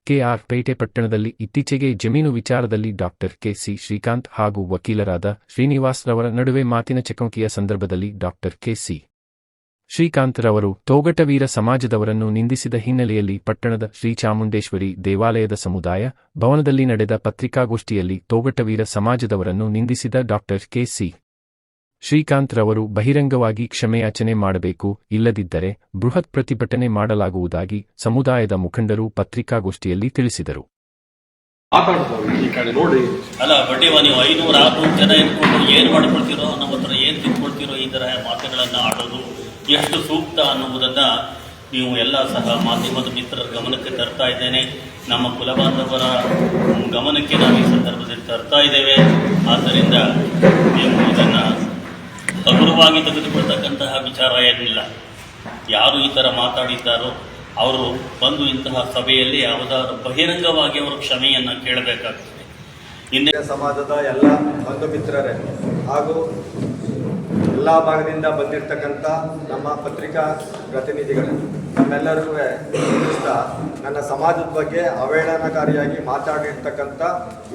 K R ಪೇಟೆ ಪಟ್ಟಣದಲ್ಲಿ ಇತ್ತೀಚೆಗೆ ಜಮೀನು ವಿಚಾರದಲ್ಲಿ ಡಾಕ್ಟರ್ ಕೆ.ಸಿ. ಶ್ರೀಕಾಂತ್ ಹಾಗೂ ವಕೀಲರಾದ ಶ್ರೀನಿವಾಸ್ ರವರ ನಡುವೆ ಮಾತಿನ ಚಕಮಕಿಯ ಸಂದರ್ಭದಲ್ಲಿ ಡಾಕ್ಟರ್ ಕೆ.ಸಿ. ಶ್ರೀಕಾಂತ್ ರವರು ತೋಗಟವೀರ ಸಮಾಜದವರನ್ನು ನಿಂದಿಸಿದ ಹಿನ್ನೆಲೆಯಲ್ಲಿ ಪಟ್ಟಣದ ಶ್ರೀ ಚಾಮುಂಡೇಶ್ವರಿ ದೇವಾಲಯದ ಸಮುದಾಯ ಭವನದಲ್ಲಿ ನಡೆದ ಪತ್ರಿಕಾಗೋಷ್ಠಿಯಲ್ಲಿ ತೋಗಟವೀರ ಸಮಾಜದವರನ್ನು ನಿಂದಿಸಿದ ಡಾಕ್ಟರ್ ಕೆ.ಸಿ. ಶ್ರೀಕಾಂತ್ ರವರು ಬಹಿರಂಗವಾಗಿ ಕ್ಷಮೆಯಾಚನೆ ಮಾಡಬೇಕು, ಇಲ್ಲದಿದ್ದರೆ ಬೃಹತ್ ಪ್ರತಿಭಟನೆ ಮಾಡಲಾಗುವುದಾಗಿ ಸಮುದಾಯದ ಮುಖಂಡರು ಪತ್ರಿಕಾಗೋಷ್ಠಿಯಲ್ಲಿ ತಿಳಿಸಿದರು. ಅಲ್ಲ ಬಡ್ಡಿವ ನೀವು 500-600 ಜನ ಇಟ್ಕೊಂಡು ಏನು ಮಾಡ್ಕೊಳ್ತೀರೋ, ನಮ್ಮ ಹತ್ರ ಏನು ತಿಳ್ಕೊಳ್ತೀರೋ, ಈ ಥರ ಮಾತುಗಳನ್ನು ಆಡೋದು ಎಷ್ಟು ಸೂಕ್ತ ಅನ್ನುವುದನ್ನು ನೀವು ಎಲ್ಲ ಸಹ ಮಾಧ್ಯಮದ ಮಿತ್ರರ ಗಮನಕ್ಕೆ ತರ್ತಾ ಇದ್ದೇನೆ. ನಮ್ಮ ಕುಲಬಾಂಧವರ ಗಮನಕ್ಕೆ ನಾವು ಈ ಸಂದರ್ಭದಲ್ಲಿ ತರ್ತಾ ಇದ್ದೇವೆ. ಆದ್ದರಿಂದ ನೀವು ಇದನ್ನು ಹಗುರವಾಗಿ ತೆಗೆದುಕೊಳ್ತಕ್ಕಂತಹ ವಿಚಾರ ಏನಿಲ್ಲ. ಯಾರು ಈ ಥರ ಮಾತಾಡಿದ್ದಾರೋ ಅವರು ಬಂದು ಇಂತಹ ಸಭೆಯಲ್ಲಿ ಯಾವುದಾದ್ರು ಬಹಿರಂಗವಾಗಿ ಅವರು ಕ್ಷಮೆಯನ್ನು ಕೇಳಬೇಕಾಗ್ತದೆ. ಹಿಂದೆ ಸಮಾಜದ ಎಲ್ಲ ಬಂಧು ಮಿತ್ರರೇ ಹಾಗೂ ಎಲ್ಲ ಭಾಗದಿಂದ ಬಂದಿರತಕ್ಕಂಥ ನಮ್ಮ ಪತ್ರಿಕಾ ಪ್ರತಿನಿಧಿಗಳೇ, ನಮ್ಮೆಲ್ಲರಿಗೂ ನನ್ನ ಸಮಾಜದ ಬಗ್ಗೆ ಅವಹೇಳನಕಾರಿಯಾಗಿ ಮಾತಾಡಿರ್ತಕ್ಕಂಥ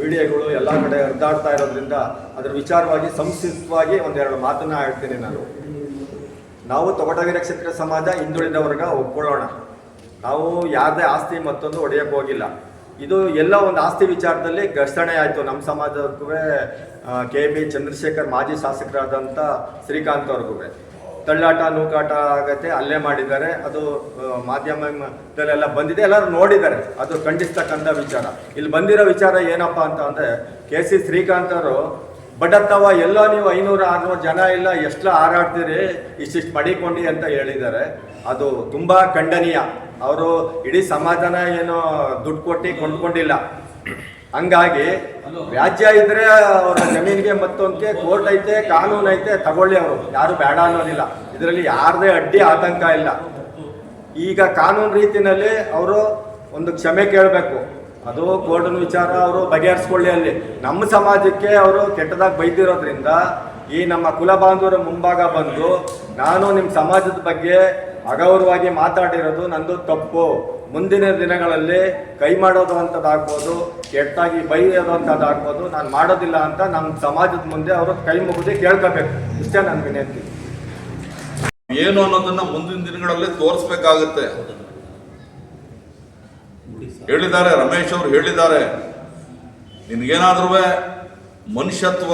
ವಿಡಿಯೋಗಳು ಎಲ್ಲ ಕಡೆ ಹರಿದಾಡ್ತಾ ಇರೋದ್ರಿಂದ ಅದರ ವಿಚಾರವಾಗಿ ಸಂಕ್ಷಿಪ್ತವಾಗಿ ಒಂದೆರಡು ಮಾತನ್ನು ಹೇಳ್ತೀನಿ. ನಾವು ತೊಗಟವೀರ ಕ್ಷತ್ರಿಯ ಸಮಾಜ ಹಿಂದುಳಿದ ವರ್ಗ ಒಪ್ಕೊಳ್ಳೋಣ. ನಾವು ಯಾವುದೇ ಆಸ್ತಿ ಮತ್ತೊಂದು ಹೊಡೆಯೋಕ್ಕೆ ಹೋಗಿಲ್ಲ. ಇದು ಎಲ್ಲ ಒಂದು ಆಸ್ತಿ ವಿಚಾರದಲ್ಲಿ ಘರ್ಷಣೆ ಆಯಿತು. ನಮ್ಮ ಸಮಾಜಕ್ಕೂ ಕೆ.ಬಿ. ಚಂದ್ರಶೇಖರ್ ಮಾಜಿ ಶಾಸಕರಾದಂಥ ಶ್ರೀಕಾಂತ್ ಅವ್ರಿಗೂ ತಳ್ಳಾಟ ನೂಕಾಟ ಆಗತ್ತೆ, ಹಲ್ಲೆ ಮಾಡಿದ್ದಾರೆ. ಅದು ಮಾಧ್ಯಮದಲ್ಲೆಲ್ಲ ಬಂದಿದೆ, ಎಲ್ಲರೂ ನೋಡಿದ್ದಾರೆ. ಅದು ಖಂಡಿಸ್ತಕ್ಕಂಥ ವಿಚಾರ. ಇಲ್ಲಿ ಬಂದಿರೋ ವಿಚಾರ ಏನಪ್ಪ ಅಂತ ಅಂದರೆ, ಕೆ.ಸಿ. ಶ್ರೀಕಾಂತ್ ಅವರು ಬಡತ್ತವ ಎಲ್ಲ ನೀವು 500-600 ಜನ ಇಲ್ಲ ಎಷ್ಟು ಹಾರಾಡ್ತೀರಿ, ಇಷ್ಟಿಷ್ಟು ಮಡಿಕೊಂಡಿ ಅಂತ ಹೇಳಿದ್ದಾರೆ. ಅದು ತುಂಬ ಖಂಡನೀಯ. ಅವರು ಇಡೀ ಸಮಾಜನ ಏನು ದುಡ್ಡು ಕೊಟ್ಟು ಕೊಂಡ್ಕೊಂಡಿಲ್ಲ. ಹಂಗಾಗಿ ವ್ಯಾಜ್ಯ ಇದ್ರೆ ಅವರ ಜಮೀನಿಗೆ ಮತ್ತೊಂದಕ್ಕೆ ಕೋರ್ಟ್ ಐತೆ, ಕಾನೂನು ಐತೆ, ತಗೊಳ್ಳಿ, ಅವರು ಯಾರು ಬೇಡ ಅನ್ನೋದಿಲ್ಲ. ಇದರಲ್ಲಿ ಯಾರದೇ ಅಡ್ಡಿ ಆತಂಕ ಇಲ್ಲ. ಈಗ ಕಾನೂನು ರೀತಿಯಲ್ಲಿ ಅವರು ಒಂದು ಕ್ಷಮೆ ಕೇಳಬೇಕು. ಅದು ಕೋರ್ಟಿನ ವಿಚಾರ, ಅವರು ಬಗೆಹರಿಸ್ಕೊಳ್ಳಿ. ಅಲ್ಲಿ ನಮ್ಮ ಸಮಾಜಕ್ಕೆ ಅವರು ಕೆಟ್ಟದಾಗಿ ಬೈದಿರೋದ್ರಿಂದ ಈ ನಮ್ಮ ಕುಲಬಾಂಧವರ ಮುಂಭಾಗ ಬಂದು ನಾನು ನಿಮ್ಮ ಸಮಾಜದ ಬಗ್ಗೆ ಅಗೌರವಾಗಿ ಮಾತಾಡಿರೋದು ನಂದು ತಪ್ಪು, ಮುಂದಿನ ದಿನಗಳಲ್ಲಿ ಕೈ ಮಾಡೋದು ಅಂಥದ್ದಾಗ್ಬೋದು, ಕೆಟ್ಟಾಗಿ ಬೈಯೋದು ಅಂಥದ್ದಾಗ್ಬೋದು, ನಾನು ಮಾಡೋದಿಲ್ಲ ಅಂತ ನಮ್ಮ ಸಮಾಜದ ಮುಂದೆ ಅವರು ಕೈ ಮುಗಿದು ಕೇಳ್ಕೋಬೇಕು. ಇಷ್ಟೇ ನನ್ನ ವಿನಂತಿ. ಏನು ಅನ್ನೋದನ್ನ ಮುಂದಿನ ದಿನಗಳಲ್ಲಿ ತೋರಿಸ್ಬೇಕಾಗುತ್ತೆ. ಹೇಳಿದ್ದಾರೆ, ರಮೇಶ್ ಅವರು ಹೇಳಿದ್ದಾರೆ, ನಿನಗೇನಾದ್ರೂ ಮನುಷ್ಯತ್ವ,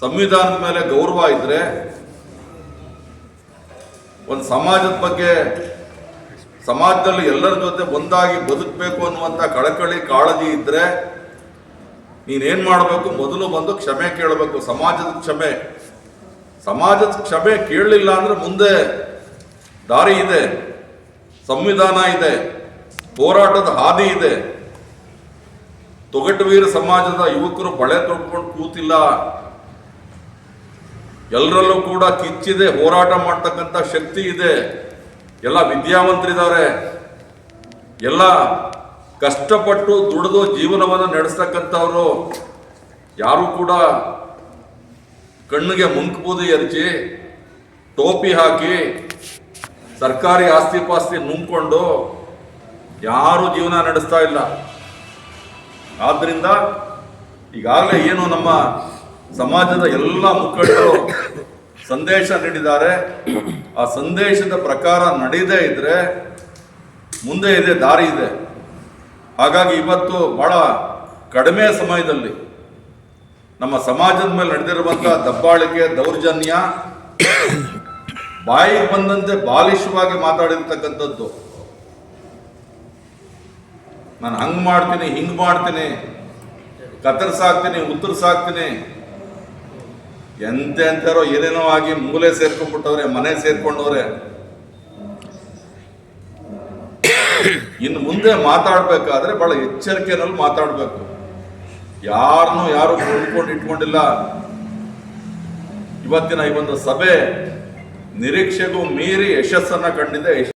ಸಂವಿಧಾನದ ಮೇಲೆ ಗೌರವ ಇದ್ರೆ, ಒಂದು ಸಮಾಜದ ಬಗ್ಗೆ, ಸಮಾಜದಲ್ಲಿ ಎಲ್ಲರ ಜೊತೆ ಒಂದಾಗಿ ಬದುಕಬೇಕು ಅನ್ನುವಂಥ ಕಳಕಳಿ ಕಾಳಜಿ ಇದ್ರೆ ನೀನೇನ್ ಮಾಡಬೇಕು, ಮೊದಲು ಬಂದು ಕ್ಷಮೆ ಕೇಳಬೇಕು. ಸಮಾಜದ ಕ್ಷಮೆ ಕೇಳಲಿಲ್ಲ ಅಂದ್ರೆ ಮುಂದೆ ದಾರಿ ಇದೆ, ಸಂವಿಧಾನ ಇದೆ, ಹೋರಾಟದ ಹಾದಿ ಇದೆ. ತೊಗಟವೀರ ಸಮಾಜದ ಯುವಕರು ಬಳೆ ತೊಟ್ಕೊಂಡು ಕೂತಿಲ್ಲ. ಎಲ್ಲರಲ್ಲೂ ಕೂಡ ಕಿಚ್ಚಿದೆ, ಹೋರಾಟ ಮಾಡ್ತಕ್ಕಂಥ ಶಕ್ತಿ ಇದೆ. ಎಲ್ಲ ವಿದ್ಯಾವಂತರಿದ್ದಾರೆ, ಎಲ್ಲ ಕಷ್ಟಪಟ್ಟು ದುಡಿದು ಜೀವನವನ್ನು ನಡೆಸ್ತಕ್ಕಂಥವ್ರು. ಯಾರು ಕೂಡ ಕಣ್ಣಿಗೆ ಮುಂಕುಬೂದಿ ಎರಚಿ, ಟೋಪಿ ಹಾಕಿ, ಸರ್ಕಾರಿ ಆಸ್ತಿ ಪಾಸ್ತಿ ನುಂಗ್ಕೊಂಡು ಯಾರು ಜೀವನ ನಡೆಸ್ತಾ ಇಲ್ಲ. ಆದ್ರಿಂದ ಈಗಾಗಲೇ ಏನು ನಮ್ಮ ಸಮಾಜದ ಎಲ್ಲ ಮುಖಂಡರು ಸಂದೇಶ ನೀಡಿದ್ದಾರೆ, ಆ ಸಂದೇಶದ ಪ್ರಕಾರ ನಡೆಯದೇ ಇದ್ರೆ ಮುಂದೆ ಇದೆ, ದಾರಿ ಇದೆ. ಹಾಗಾಗಿ ಇವತ್ತು ಬಹಳ ಕಡಿಮೆ ಸಮಯದಲ್ಲಿ ನಮ್ಮ ಸಮಾಜದ ಮೇಲೆ ನಡೆದಿರುವಂತಹ ದಬ್ಬಾಳಿಕೆ, ದೌರ್ಜನ್ಯ, ಬಾಯಿಗೆ ಬಂದಂತೆ ಬಾಲಿಶವಾಗಿ ಮಾತಾಡಿರ್ತಕ್ಕಂಥದ್ದು, ನಾನು ಹಂಗೆ ಮಾಡ್ತೀನಿ, ಹಿಂಗೆ ಮಾಡ್ತೀನಿ, ಕತ್ತರಿಸಾಕ್ತೀನಿ, ಉತ್ತರಿಸಾಕ್ತೀನಿ, ಎಂತೆಂಥರೋ ಏನೇನೋ ಆಗಿ ಮೂಲೆ ಸೇರ್ಕೊಂಡ್ಬಿಟ್ಟವ್ರೆ, ಮನೆ ಸೇರ್ಕೊಂಡವ್ರೆ. ಇನ್ನು ಮುಂದೆ ಮಾತಾಡ್ಬೇಕಾದ್ರೆ ಬಹಳ ಎಚ್ಚರಿಕೆನಲ್ಲಿ ಮಾತಾಡಬೇಕು. ಯಾರನ್ನೂ ಯಾರು ಇಟ್ಕೊಂಡಿಲ್ಲ. ಇವತ್ತಿನ ಈ ಒಂದು ಸಭೆ ನಿರೀಕ್ಷೆಗೂ ಮೀರಿ ಯಶಸ್ಸನ್ನ ಕಂಡಿದೆ.